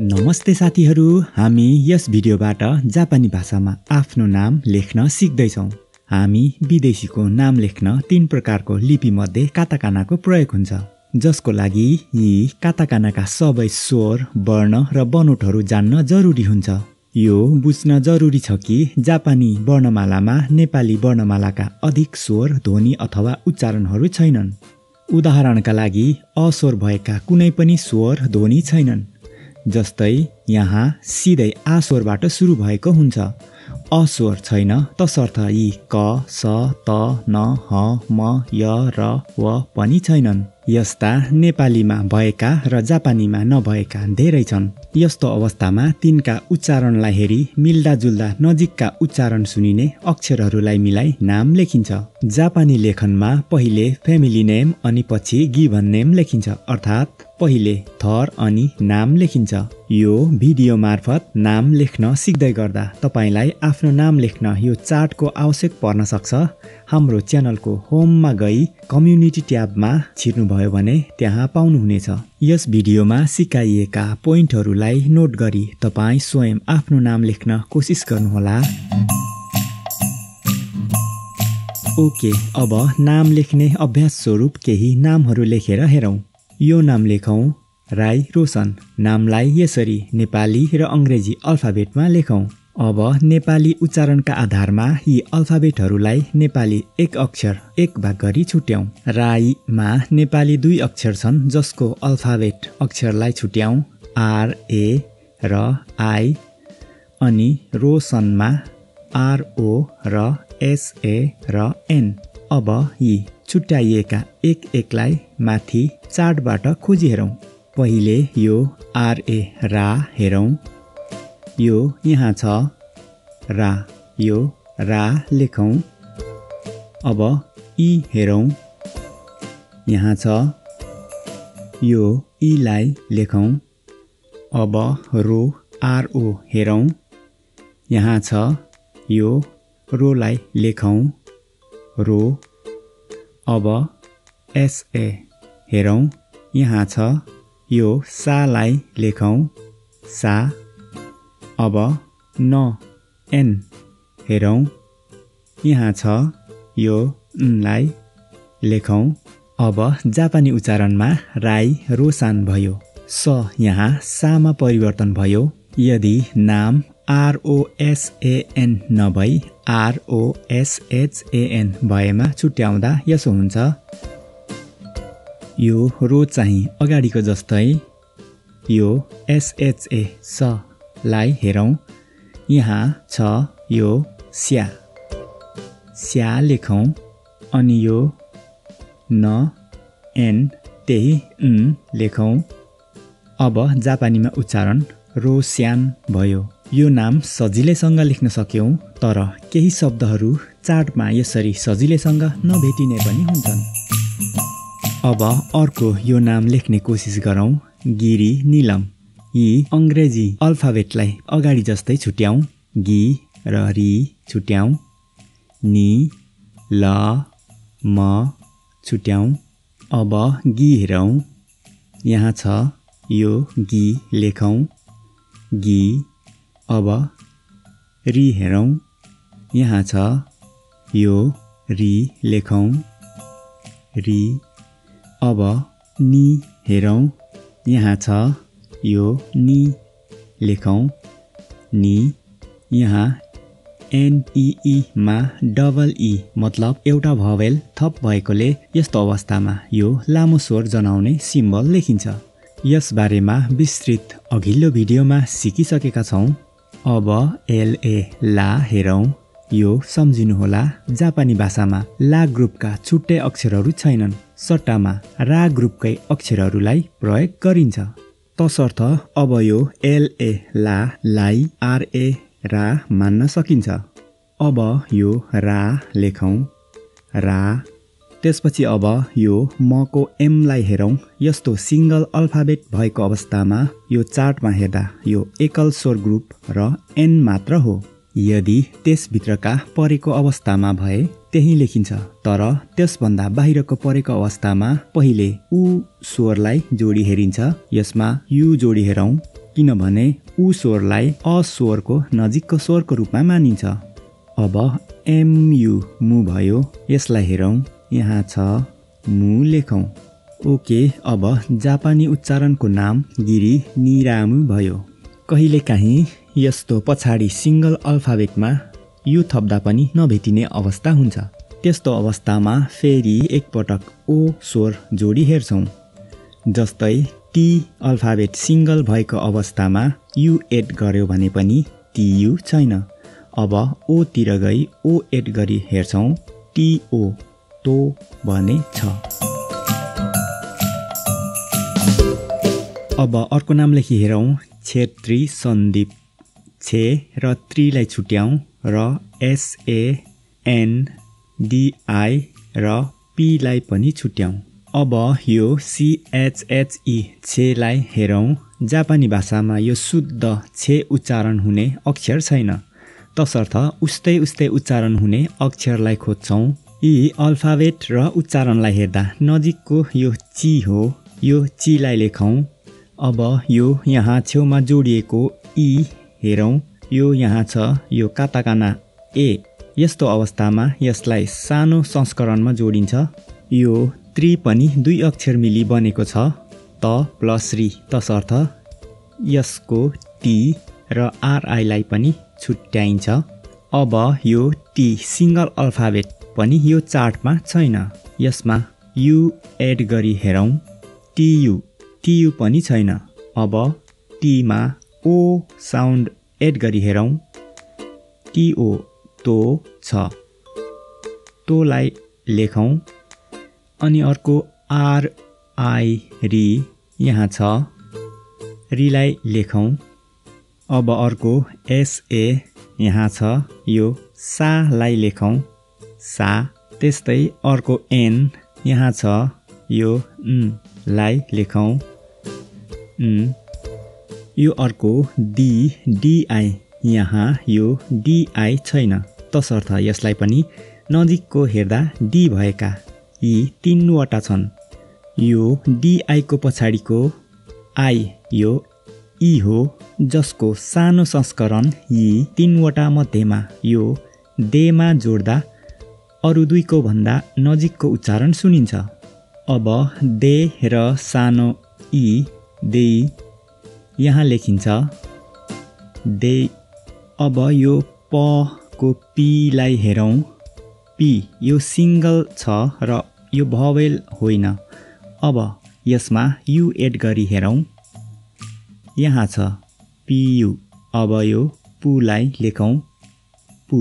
नमस्ते साथीहरू, हामी यस भिडियोबाट जापानी भाषामा आफ्नो नाम लेख्न सिक्दैछौँ। हामी विदेशीको नाम लेख्न 3 प्रकारको लिपि मध्ये काताकानाको प्रयोग हुन्छ, जसको लागि यी काताकानाका सबै स्वर, वर्ण र बनोटहरू जान्न जरुरी हुन्छ। यो बुझ्न जरुरी छ कि जापानी वर्णमालामा नेपाली वर्णमालाका अधिक स्वर, ध्वनि अथवा उच्चारणहरू छैनन्। उदाहरणका लागि अस्वर भएका कुनै पनि स्वर, ध्वनि छैनन्। जस्तै यहाँ सिधै आ स्वरबाट सुरु भएको हुन्छ। अस्वर छैन तसर्थ यी क, स, त, न, ह, म, य, र, व पनि छैनन्। यस्ता नेपालीमा भएका र जापानीमा नभएका धेरै छन्। यस्तो अवस्थामा तिनका उच्चारणलाई हेरी मिल्दाजुल्दा नजिकका उच्चारण सुनिने अक्षरहरूलाई मिलाई नाम लेखिन्छ। जापानी लेखनमा पहिले फ्यामिली नेम अनि पछि गिभन नेम लेखिन्छ, अर्थात् पहिले थर अनि नाम लेखिन्छ। यो भिडियो मार्फत नाम लेख्न सिक्दै गर्दा तपाईलाई आफ्नो नाम लेख्न यो चार्टको आवश्यक पर्न सक्छ। हाम्रो च्यानलको होममा गई कम्युनिटी ट्याबमा छिर्नुभयो भने त्यहाँ पाउनुहुनेछ। यस भिडियोमा सिकाइएका पोइन्टहरूलाई नोट गरी तपाई स्वयं आफ्नो नाम लेख्न कोसिस गर्नुहोला। ओके, अब नाम लेख्ने अभ्यास स्वरूप केही नामहरू लेखेर हेरौँ। यो नाम लेखौँ राई रोशन। नामलाई यसरी नेपाली र अङ्ग्रेजी अल्फाबेटमा लेखौँ। अब नेपाली उच्चारणका आधारमा यी अल्फाबेटहरूलाई नेपाली एक अक्षर एक भाग गरी छुट्याउँ। राईमा नेपाली 2 अक्षर छन्, जसको अल्फाबेट अक्षरलाई छुट्याउँ आर, ए र आई, अनि रोशनमा आर, ओ र एस, ए र एन। अब यी छुट्याइएका एक एकलाई माथि चार्टबाट खोजी हेरौँ। पहिले यो आर, ए रा हेरौँ। यो यहाँ छ रा, यो रा लेखौँ। अब ई हेरौँ, यहाँ छ, यो ईलाई लेखौँ। अब रो आर, ओ हेरौँ, यहाँ छ, यो रोलाई लेखौँ, रो। अब एस, ए हेरौँ, यहाँ छ, यो सालाई लेखौँ, सा। अब न, एन हेरौँ, यहाँ छ, यो लाई लेखौँ। अब जापानी उच्चारणमा राई रोसान भयो। स यहाँ सामा परिवर्तन भयो। यदि नाम ROSAN नभई ROSHAN भएमा छुट्याउँदा यसो हुन्छ। यो रो चाहिँ अगाडिको जस्तै। यो SHA स लाई हेरौँ, यहाँ छ, यो स्या, स्या लेखौँ। अनि यो न, एन त्यही लेखौँ। अब जापानीमा उच्चारण रोस्यान भयो। यो नाम सजिलैसँग लेख्न सक्यौँ, तर केही शब्दहरू चार्टमा यसरी सजिलैसँग नभेटिने पनि हुन्छन्। अब अर्को यो नाम लेख्ने कोसिस गरौँ। गिरी नीलम। यी अङ्ग्रेजी अल्फाबेटलाई अगाडि जस्तै छुट्याउँ। गी र री छुट्याउँ। नि, ल, म छुट्याउँ। अब गी हेरौँ, यहाँ छ, यो गी लेखौँ, गी। अब री हेरौँ, यहाँ छ, यो री लेखौँ, री। अब नि हेरौँ, यहाँ छ, यो नि लेखौँ, नि। यहाँ NEE मा डबल ई मतलब एउटा भवेल थप भएकोले यस्तो अवस्थामा यो लामो स्वर जनाउने सिम्बल लेखिन्छ। यस बारेमा विस्तृत अघिल्लो भिडियोमा सिकिसकेका छौँ। अब LA ला हेरौँ। यो सम्झिनुहोला, जापानी भाषामा ला ग्रुपका छुट्टै अक्षरहरू छैनन्। सट्टामा रा ग्रुपकै अक्षरहरूलाई प्रयोग गरिन्छ। तसर्थ अब यो LA ला लाई RA रा मान्न सकिन्छ। अब यो रा लेखौँ, रा। त्यसपछि अब यो मको एमलाई हेरौँ। यस्तो सिङ्गल अल्फाबेट भएको अवस्थामा यो चार्टमा हेर्दा यो एकल स्वर ग्रुप र एन मात्र हो। यदि त्यसभित्रका परेको अवस्थामा भए त्यही लेखिन्छ, तर त्यसभन्दा बाहिरको परेको अवस्थामा पहिले उ स्वरलाई जोडी हेरिन्छ। यसमा यु जोडी हेरौँ। किनभने उ स्वरलाई अ स्वरको नजिकको स्वरको रूपमा मानिन्छ। अब MU मु भयो, यसलाई हेरौँ, यहाँ छ मु लेखौँ। ओके, अब जापानी उच्चारणको नाम गिरी निरामु भयो। कहिलेकाहीँ यस्तो पछाडि सिङ्गल अल्फाबेटमा यु थप्दा पनि नभेटिने अवस्था हुन्छ। त्यस्तो अवस्थामा फेरि एकपटक ओ स्वर जोडी हेर्छौँ। जस्तै टी अल्फाबेट सिङ्गल भएको अवस्थामा यु एड गर्यो भने पनि टियु छैन। अब ओ तिर गई ओ एड गरी हेर्छौँ, टिओ तो भने छ। अब अर्को नाम लेखी हेरौँ, छेत्री सन्दीप। छे र त्रीलाई छुट्याउँ र SANDI र पीलाई पनि छुट्याउँ। अब यो CHHE छेलाई हेरौँ। जापानी भाषामा यो शुद्ध छे उच्चारण हुने अक्षर छैन, तसर्थ उस्तै उच्चारण हुने अक्षरलाई खोज्छौँ। यी अल्फाबेट र उच्चारणलाई हेर्दा नजिकको यो ची हो, यो चीलाई लेखौँ। अब यो यहाँ छेउमा जोडिएको ई हेरौँ, यो यहाँ छ, यो काताकाना ए। यस्तो अवस्थामा यसलाई सानो संस्करणमा जोडिन्छ। यो त्रि पनि दुई अक्षर मिली बनेको छ, त प्लस री, तसर्थ यसको टी र आरआईलाई पनि छुट्याइन्छ। अब यो टी सिङ्गल अल्फाबेट पनि यो चार्टमा छैन, यसमा यु एड गरी हेरौँ, टियु पनि छैन। अब टीमा ओ साउन्ड एड गरी हेरौँ, टिओ तो छ, तोलाई लेखौँ। अनि अर्को आरआई री यहाँ छ, रीलाई लेखौँ। अब अर्को एसए यहाँ छ, यो सालाई लेखौँ, सा। त्यस्तै अर्को एन यहाँ छ, यो लाई लेखौँ, यो अर्को डिआई यहाँ, यो डिआई छैन, तसर्थ यसलाई पनि नजिकको हेर्दा डी भएका यी तीनवटा छन्। यो डिआईको पछाडिको आई यो ई हो, जसको सानो संस्करण यी तीनवटा मध्येमा यो देमा जोड्दा अरू दुईको भन्दा नजिकको उच्चारण सुनिन्छ। अब दे र सानो ई देई यहाँ लेखिन्छ, दे। अब यो प को पीलाई हेरौँ, पी यो सिङ्गल छ र यो भवेल होइन। अब यसमा यु एड गरी हेरौँ, यहाँ छ पियु। अब यो पुलाई लेखौँ, पु।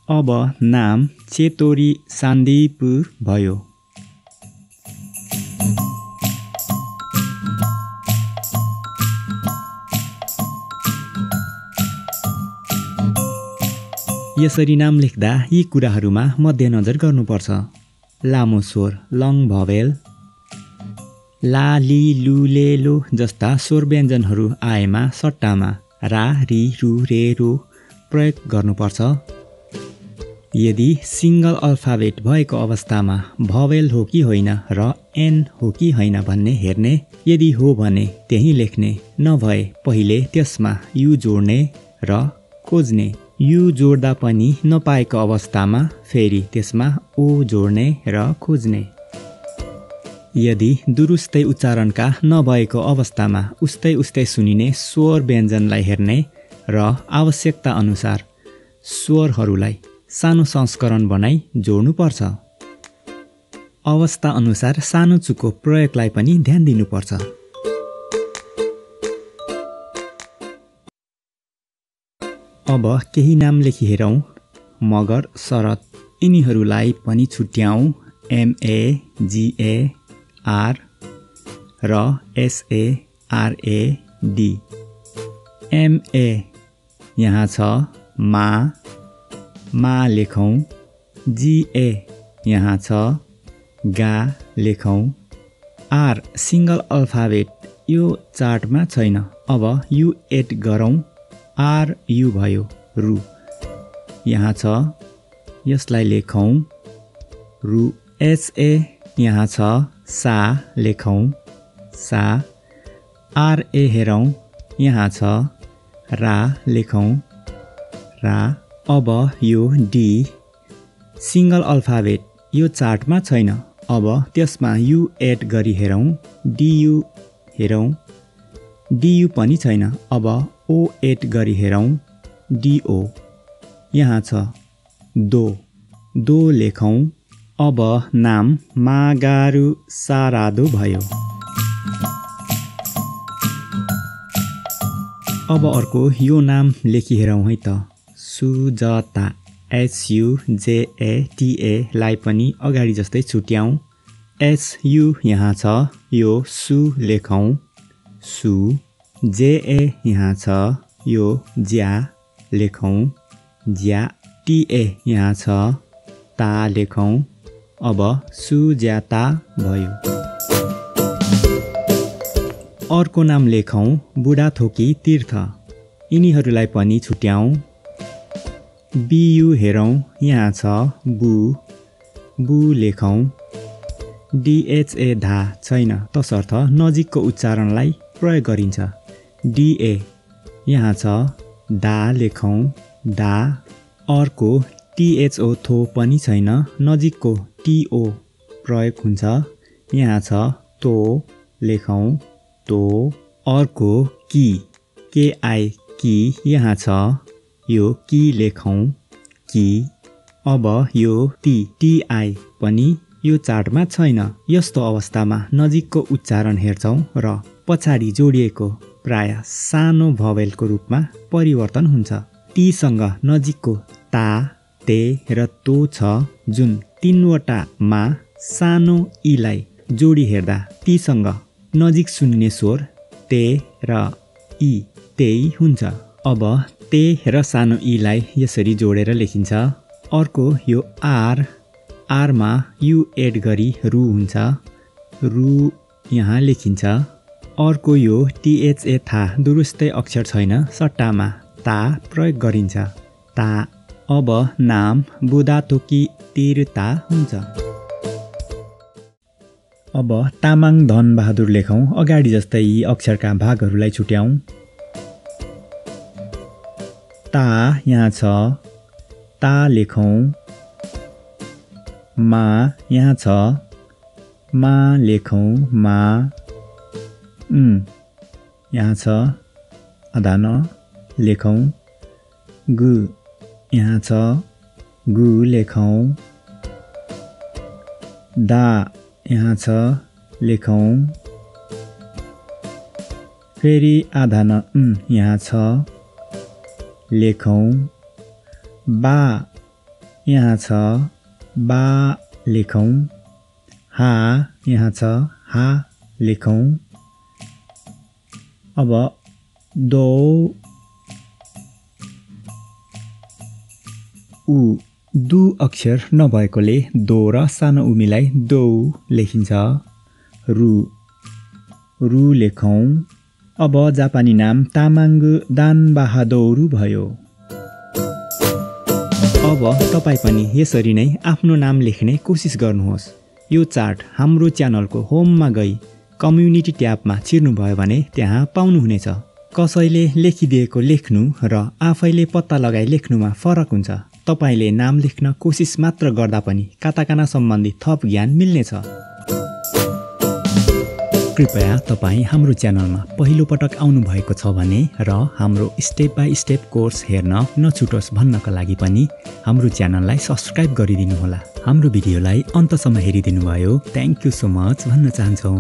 अब नाम चेतोरी सान्दीप भयो। यसरी नाम लेख्दा यी कुराहरूमा मध्यनजर गर्नुपर्छ। लामो स्वर लङ भवेल, ला ली लु ले लो जस्ता स्वर व्यञ्जनहरू आएमा सट्टामा रा री रु रे रो प्रयोग गर्नुपर्छ। यदि सिङ्गल अल्फाबेट भएको अवस्थामा भवेल हो कि होइन र एन हो कि होइन भन्ने हेर्ने, यदि हो भने त्यही लेख्ने, नभए पहिले त्यसमा यु जोड्ने र खोज्ने। यु जोड्दा पनि नपाएको अवस्थामा फेरि त्यसमा ओ जोड्ने र खोज्ने। यदि दुरुस्तै उच्चारणका नभएको अवस्थामा उस्तै सुनिने स्वर व्यञ्जनलाई हेर्ने र आवश्यकता अनुसार स्वरहरूलाई सानो संस्करण बनाई जोड्नुपर्छ। अवस्था अनुसार सानो चुको प्रयोगलाई पनि ध्यान दिनुपर्छ। अब केही नाम लेखी हेरौँ, मगर शरत। यिनीहरूलाई पनि छुट्याउँ, MAGAR र SARAD। MA यहाँ छ, मा लेखौँ। GA यहाँ छ, गा लेखौँ। आर सिङ्गल अल्फाबेट यो चार्टमा छैन। अब यु एड गरौँ, आर यु भयो, रु यहाँ छ, यसलाई लेखौँ, रु। SA यहाँ छ, सा लेखौँ, सा। RA हेरौँ, यहाँ छ रा लेखौं रा। अब यो डी सिंगल अल्फाबेट यो चार्टमा छैन। अब त्यसमा यु एड गरी हेरौं। डियु हेरौं डियु पनि छैन। अब ओ एड गरी हेरौं। डिओ यहाँ छ दो लेखौं। अब नाम मागारु सारादो भयो। अब अर्को यो नाम लेखी हेरौं है त। सुजता SUJATA लाई पनि अगाडि जस्तै छुट्याउँ। SU यहाँ छ यो सु लेखौं सु। JA यहाँ छ यो ज्या लेखौं ज्या। TA यहाँ छ ता लेखौं। अब सुज्याता भयो। अर्को नाम लेखौं बुढाथोकी तीर्थ। यिनीहरूलाई पनि छुट्याउँ। बियु हेरौं यहाँ छ बु लेखौं। DHA धा छैन तसर्थ नजिकको उच्चारणलाई प्रयोग गरिन्छ। DA यहाँ छ दा लेखौं दा। अर्को THO थो पनि छैन नजिकको TO प्रयोग हुन्छ। यहाँ छ तो लेखौं तो। अर्को की KI की यहाँ छ यो की लेखौं की। अब यो TI पनि यो चार्टमा छैन। यस्तो अवस्थामा नजिकको उच्चारण हेर्छौं र पछाडि जोडिएको प्राय सानो भवेलको रूपमा परिवर्तन हुन्छ। टी सँग नजिकको ता ते र तो छ जुन तीनवटा मा सानो ईलाई जोडी हेर्दा टी सँग नजिक सुन्ने स्वर ते र ई तेई हुन्छ। अब ते र सानो ईलाई यसरी जोडेर लेखिन्छ। अर्को यो आर मा यु एड गरी रु हुन्छ रु यहाँ लेखिन्छ। अर्को यो THA था दुरुस्तै अक्षर छैन सट्टामा ता प्रयोग गरिन्छ ता। अब नाम बुढाथोकी तीर्था हुन्छ। अब तामाङ धनबहादुर लेखौं। अगाडि जस्तै यी अक्षरका भागहरूलाई छुट्याउँ। ता यहाँ छ ता लेखौं। मा यहाँ छ मा लेखौं मा। यहाँ छ आधा न लेखौं। गु यहाँ छ गु लेखौं। दा यहाँ छ लेखौं। फेरि आधा न यहाँ छ लेखौं। बा यहाँ छ बा लेखौं। हा यहाँ छ हा लेखौं। अब दो दु अक्षर नभएकोले दो र सानो उमीलाई दौ लेखिन्छ। रु लेखौं। अब जापानी नाम तामाङ दानबहादुर भयो। अब तपाई पनि यसरी नै आफ्नो नाम लेख्ने कोसिस गर्नुहोस्। यो चार्ट हाम्रो च्यानलको होममा गई कम्युनिटी ट्याबमा छिर्नुभयो भने त्यहाँ पाउनुहुनेछ। कसैले लेखिदिएको लेख्नु र आफैले पत्ता लगाई लेख्नुमा फरक हुन्छ। तपाईले नाम लेख्न कोसिस मात्र गर्दा पनि काताकाना सम्बन्धी थप ज्ञान मिल्नेछ। कृपया तपाईँ हाम्रो च्यानलमा पहिलो पटक आउनु भएको छ भने र हाम्रो स्टेप बाई स्टेप कोर्स हेर्न नछुटोस् भन्नका लागि पनि हाम्रो च्यानललाई सब्स्क्राइब गरिदिनु होला। हाम्रो भिडियोलाई अन्तसम्म हेरिदिनु भयो थ्याङ्क यू सो मच भन्न चाहन्छौँ।